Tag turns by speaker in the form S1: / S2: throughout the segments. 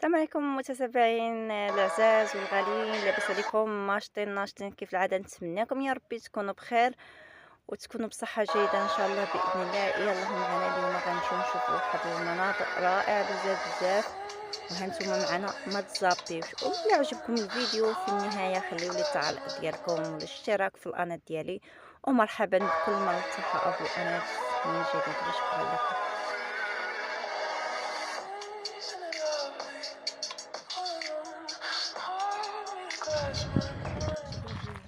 S1: السلام عليكم متابعين العزاز والغاليين، لاباس عليكم؟ ناشطين كيف العاده. نتمنىكم يا ربي تكونوا بخير وتكونوا بصحه جيده ان شاء الله باذن الله. يلا معنا اليوم غنمشيو نشوفوا واحد المناظر رائعه بزاف بزاف، وهانتوما معنا ما تزابطيوش. ولا عجبكم الفيديو في النهايه خليو لي التعليق ديالكم والاشتراك في القناه ديالي، ومرحبا بكل من التقى ابو انس من جديد، وشكرا لكم.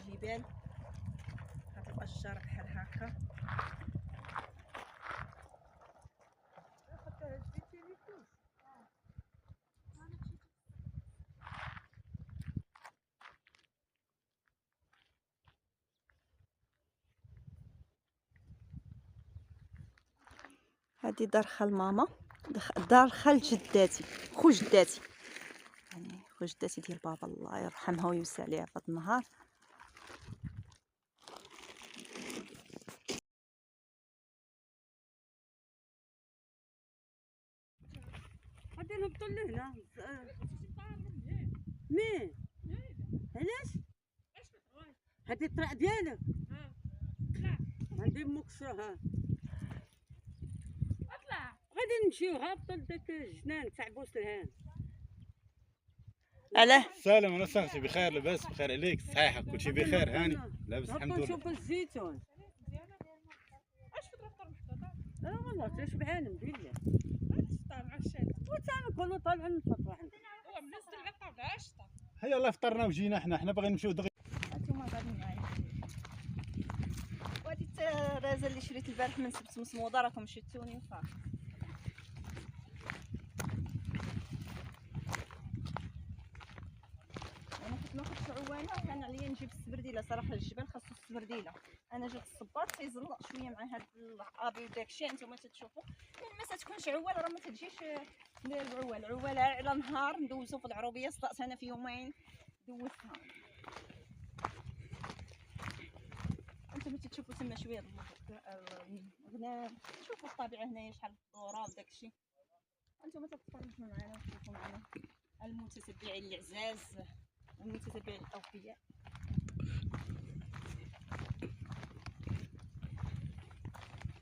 S1: الجبال، هاد الاشجار بحال هكا. هادي دار خال ماما، دار خال جداتي، خو جداتي، يعني خو جداتي ديال بابا الله يرحمها ويوسع عليها فهاد النهار. غادي نهبطو لهنا. مي علاش هادي الطريق ديالك؟ عندي مكسر. ها غادي نمشيو هابطو لداك الجنان تاع بوسلهان. علاه
S2: سالم، انا صاحبي بخير، لاباس بخير عليك؟ صحيحه كلشي بخير؟ هاني لاباس الحمد لله.
S1: نشوف الزيتون. لا والله تشبعان بالله. وتا نكونوا طالعين نفطروا عندك.
S2: هيا الله فطرنا وجينا. حنا باغيين نمشيو دغيا.
S1: هانتوما غاديين معايا. وهادي الترازه اللي شريت البارح من سبت مسموضه، راكم شفتوني وصافي. انا كنت ناخذ شعوانه وكان عليا نجيب السبرديله. صراحه الجبل خاصو السبرديله. انا جبت الصباط تيزلق شويه مع هاد الابي وداكشي. انتما تتشوفوا يعني ما تكونش عوال، راه ما تجيش العوال على نهار ندوزو في العروبيه. صدقت انا في يومين دوزتها. انتما تتشوفوا تما شويه الغنام، تشوفوا الطبيعه هنايا شحال الخضره وداكشي. انتما تتفرجوا معنا وتشوفوا معنا المتتبعين العزاز، المتتبعين الاوفياء.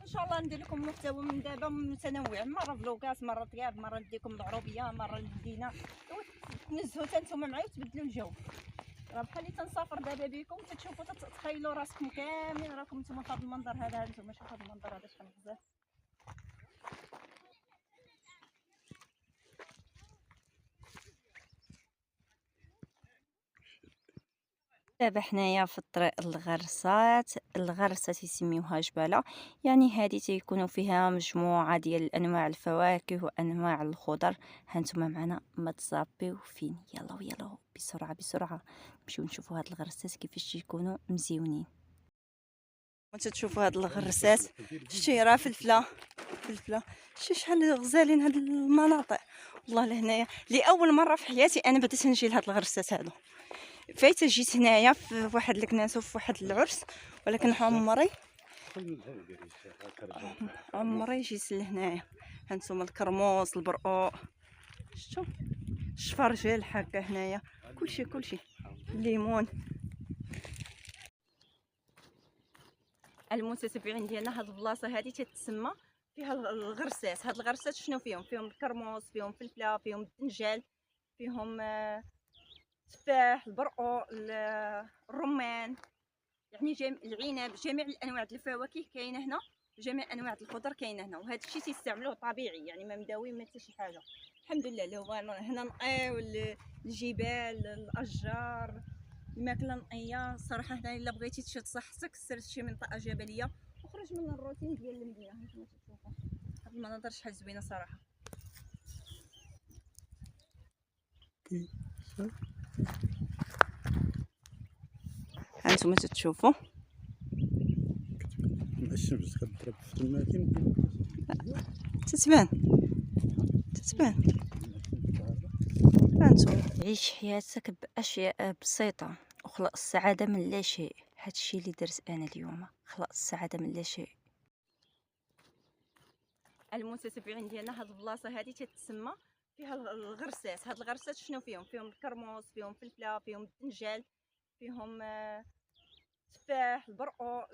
S1: ان شاء الله ندير لكم محتوى من دابا متنوع، مره فلوغات، مره طياب، مره نديكم العروبيه، مره للمدينه، تنزهوا حتى نتوما معايا وتبدلوا الجو. راه بحال اللي تنسافر دابا بكم تتشوفوا تتخيلوا راسكم كاملين راكم نتوما في هذا المنظر هذا. نتوما شوفوا هذا المنظر هذا شحال بزاف. دابا حنايا في الطريق الغرسات يسميوها جبالة، يعني هذه تيكونوا فيها مجموعة ديال انواع الفواكه وانواع الخضر. هانتوما معنا ما تزابيو فين. يلا بسرعة بسرعة نمشيو نشوفوا هاد الغرسات كيفاش تيكونوا مزيونين. وانت تشوفوا هاد الغرسات، شتي راه فلفله. شتي شحال غزالين هاد المناطق. والله لهنايا لاول مره في حياتي انا بديت نجي لهاد الغرسات هادو. فايته جيت هنايا في واحد الكناسه في واحد العرس، ولكن عمري جيت لهنايا. هانتوما الكرموس، البرقوق، شفتوا الشفرجل هكا هنايا، كلشي الليمون. المتتبعين ديالنا هاد البلاصه هادي تتسمى فيها الغرسات. هاد الغرسات شنو فيهم الكرموس، فيهم فلفله، فيهم الدنجال، فيهم التفاح، البرقوق، الرمان، يعني العنب، جميع الانواع ديال الفواكه كاينه هنا، جميع انواع الخضر كاينه هنا. وهذا الشيء تيستعملوه طبيعي، يعني ما مداوي ما حتى شي حاجه. الحمد لله اللي هو هنا نقيو الجبال، الاشجار، الماكله نقيه. الصراحه هنا الا بغيتي تشد صحتك سير شي منطقه جبليه وخرج من الروتين ديال المدينه. هانتوما تشوفوا هاد المناظر شحال زوينه صراحه. هانتوما تشوفوا
S2: الشمس كتضرب في التماكن
S1: تتبان هانتوما. عيش حياتك باشياء بسيطه وخلق السعاده من لا شيء. هادشي اللي درت انا اليوم، خلق السعاده من لا شيء. المتتبعين ديالنا هاد البلاصه هادي تتسمى فيها الغرسات. هاد الغرسات شنو فيهم؟ فيهم الكرموس، فيهم الفلفله، فيهم الدنجال، فيهم التفاح، البرقوق،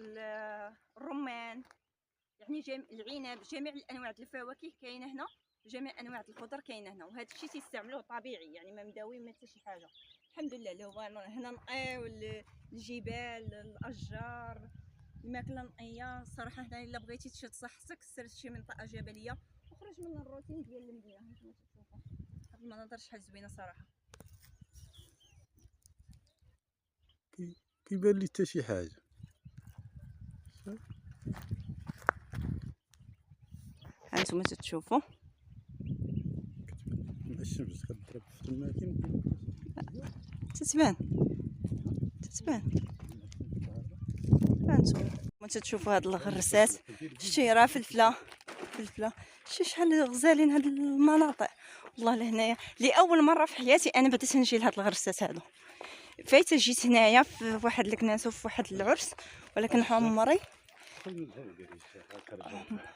S1: الرمان، يعني العنب، جميع الانواع د الفواكه كاينه هنا، جميع انواع الخضر كاينه هنا. وهذا الشيء تيستعملوه طبيعي، يعني ما مداوي ما حتى شي حاجه. الحمد لله اللي هو هنا نقيو الجبال، الاشجار، الماكله نقيه. الصراحه هنا الا بغيتي تشد صحتك سير شي منطقه جبليه وخرج من الروتين ديال المدينه. هانتوما تشوفوا هاد المناظر شحال زوينه صراحه.
S2: كيبان لي حتى شي حاجه.
S1: هانتوما تشوفوا
S2: الشمس كتضرب في الاماكن
S1: تتبان هانتوما تشوفوا هاد الغرسات. شتي راه فلفله شتي شحال غزالين هاد المناطق. والله لهنايا لاول مره في حياتي انا بديت نجي لهاد الغرسات هادو. فايته جيت هنايا في واحد الكناسه وفي واحد العرس، ولكن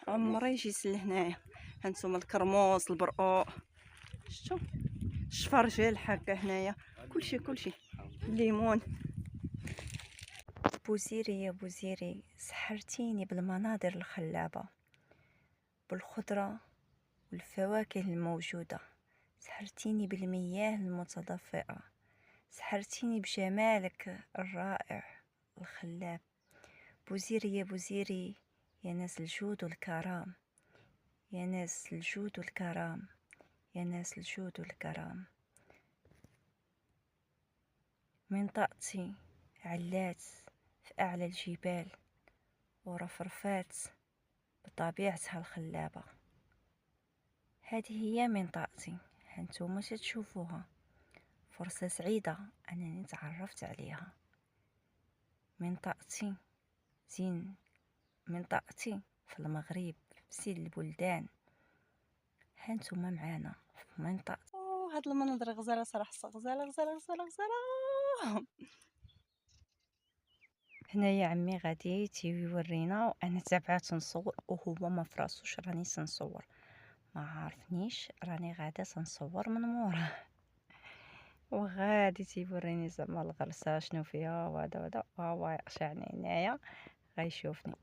S1: عمري جيت لهنايا. هانتوما الكرموس، البرقوق، شفتوا الشفرجل هكا هنايا، كلشي الليمون.
S3: بوزيري يا بوزيري، سحرتيني بالمناظر الخلابة، بالخضرة والفواكه الموجودة، سحرتيني بالمياه المتدفئة، سحرتيني بجمالك الرائع الخلاب. بوزيري يا بوزيري، يا ناس الجود والكرام، يا ناس الجود والكرام، يا ناس الجود والكرام. منطقتي علات في أعلى الجبال ورفرفات بطبيعتها الخلابة. هذه هي منطقتي، هانتوما تشوفوها. فرصة سعيدة أنني تعرفت عليها. منطقتي زين، منطقتي في المغرب بسيد البلدان. هانتوما معانا في منطقة.
S1: هاد المناظر غزاله صراحه، غزاله.
S3: هنايا عمي غادي تيورينا وانا تابعت نصور وهو ما فراسوش راني تنصور، ما عارفنيش راني غادا تنصور من موراه وغادي تيوريني زعما الغرسه شنو فيها وهذا وهو يقشعني هنايا غيشوفني.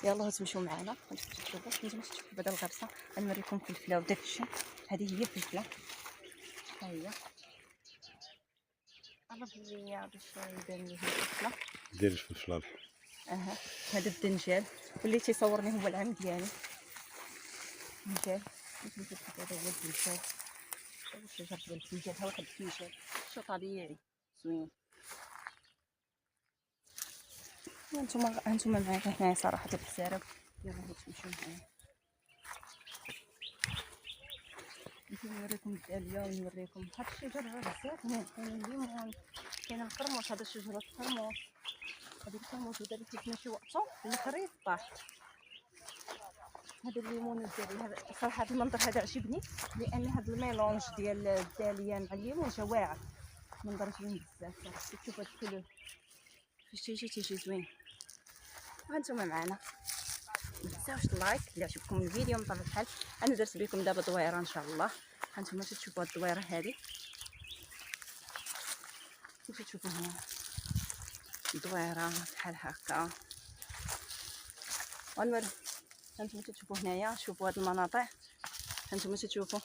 S1: يلا تمشوا معنا تشوفوا. نتوما تشوفوا بعدا الغرسه، غنوريكم فلفله وداكشي. هذه هي الفلفله، ها هي قرب ليا باش يبان لي الفلفله.
S2: دير الفلفل.
S1: هذا الدنجال واللي تيصورني هو العم ديالي. دنجال نتوما تشوفوا هذا هو الدنجال. الشجر ديال الدنجال، ها واحد الدنجال شو طبيعي زوين. هانتوما معايا هنايا صراحه في السرب. يلا تمشيو معايا نوريكم الداليه ونوريكم هاد الشجر غرسات. كاين الليمون، كاين الكرموس. هذا شجره الكرموس، هذا الكرموس ودابا كيتمشي وقته الخريف طاح. هذا الليمون والداليه. هذا صراحه هذا المنظر هذا عجبني، لان هذا الميلونج ديال الداليه مع الليمون جا واعر. منظر زوين بزاف. شوفوا هاد الكلور فاش تيجي زوين. وهانتوما معنا متنساوش اللايك الا عجبكم الفيديو. بطبيعه الحال انا درت بكم دابا دويره ان شاء الله. هانتوما تشوفوا هاد الدويره هذه، كيف تشوفوا هنا دويره بحال هكا. ونوري هانتوما تشوفوا هنايا. شوفوا هاد المناطق، هانتوما تشوفوا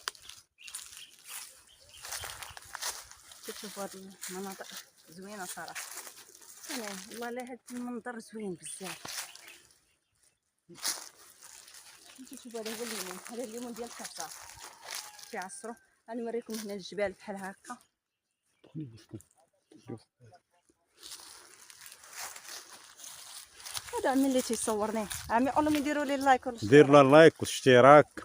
S1: هاد المناطق زوينه صراحه. والله لا هاد المنظر زوين بزاف. شوفوا هذا هو الليمون، هذا الليمون ديال الكعكه تيعصروا. غنوريكم هنا الجبال بحال هكا. هذا عمي اللي تيصورني. عمي قول لهم يديروا لي لايك
S2: دير لايك واشتراك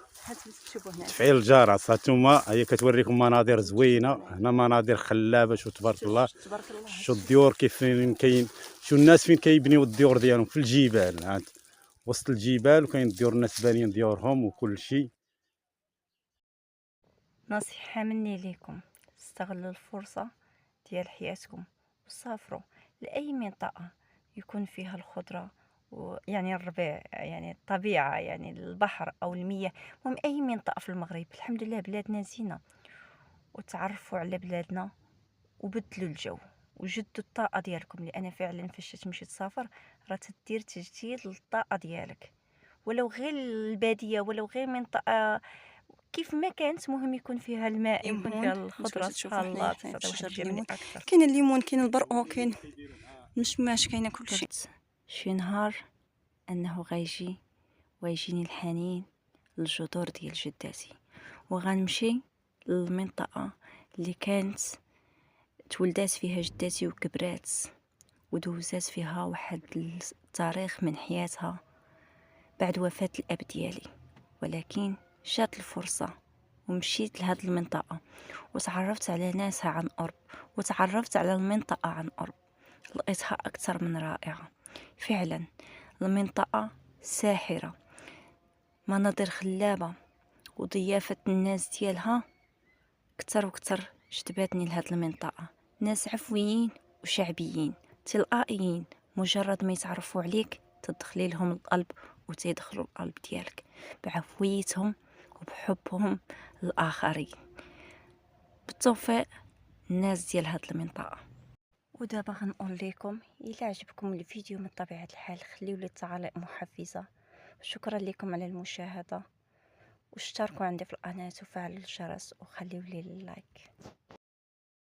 S1: تشوفوا هنا
S2: تفعيل الجرس. هانتوما هي كتوريكم مناظر زوينه هنا، مناظر خلابه. شو تبارك الله، شو الديور كيف كاين، شو الناس فين كيبنيو الديور ديالهم في الجبال. هاد وسط الجبال وكاين الديور، الناس بانين ديورهم وكل شيء.
S3: نصيحة مني ليكم، استغلوا الفرصة ديال حياتكم وسافروا لأي منطقة يكون فيها الخضرة يعني الربيع، يعني الطبيعة، يعني البحر أو المياه. المهم أي منطقة في المغرب، الحمد لله بلادنا زينة، وتعرفوا على بلادنا وبدلوا الجو وجدوا الطاقة ديالكم، لأن فعلا فاش تمشي تسافر راه تدير تجديد للطاقة ديالك، ولو غير البادية ولو غير منطقة كيف ما كانت، مهم يكون فيها الماء، يكون
S1: ليمون
S3: فيها الخضرة،
S1: تشوفوا
S3: سبحان الله،
S1: حنايا
S3: تعطي
S1: في
S3: واحد
S1: شجر
S3: الجمال
S1: الليمون،
S3: أكثر.
S1: كاين الليمون، كاين البرقو، كاين المشماش، كاينه كلشي.
S3: شي نهار أنه ويجيني الحنين للجذور ديال جداتي، وغنمشي للمنطقة اللي كانت تولدات فيها جداتي وكبرات ودوزات فيها واحد التاريخ من حياتها بعد وفاة الأب ديالي. ولكن جات الفرصة ومشيت لهاد المنطقة وتعرفت على ناسها عن قرب، وتعرفت على المنطقة عن قرب، لقيتها أكثر من رائعة. فعلا المنطقة ساحرة، مناظر خلابة، وضيافة الناس ديالها كتر وكتر جذبتني لهاد المنطقة. ناس عفويين وشعبيين تلقائيين، مجرد ما يتعرفوا عليك تدخلي لهم القلب وتيدخلوا القلب ديالك بعفويتهم وبحبهم للآخرين. بالتوفيق الناس ديال هاد المنطقة. ودابا غنقول لكم إلا عجبكم الفيديو من طبيعة الحال خليو لي التعاليق محفزة. شكرا لكم على المشاهدة، واشتركوا عندي في القناة وفعلوا الجرس وخليوا لي اللايك.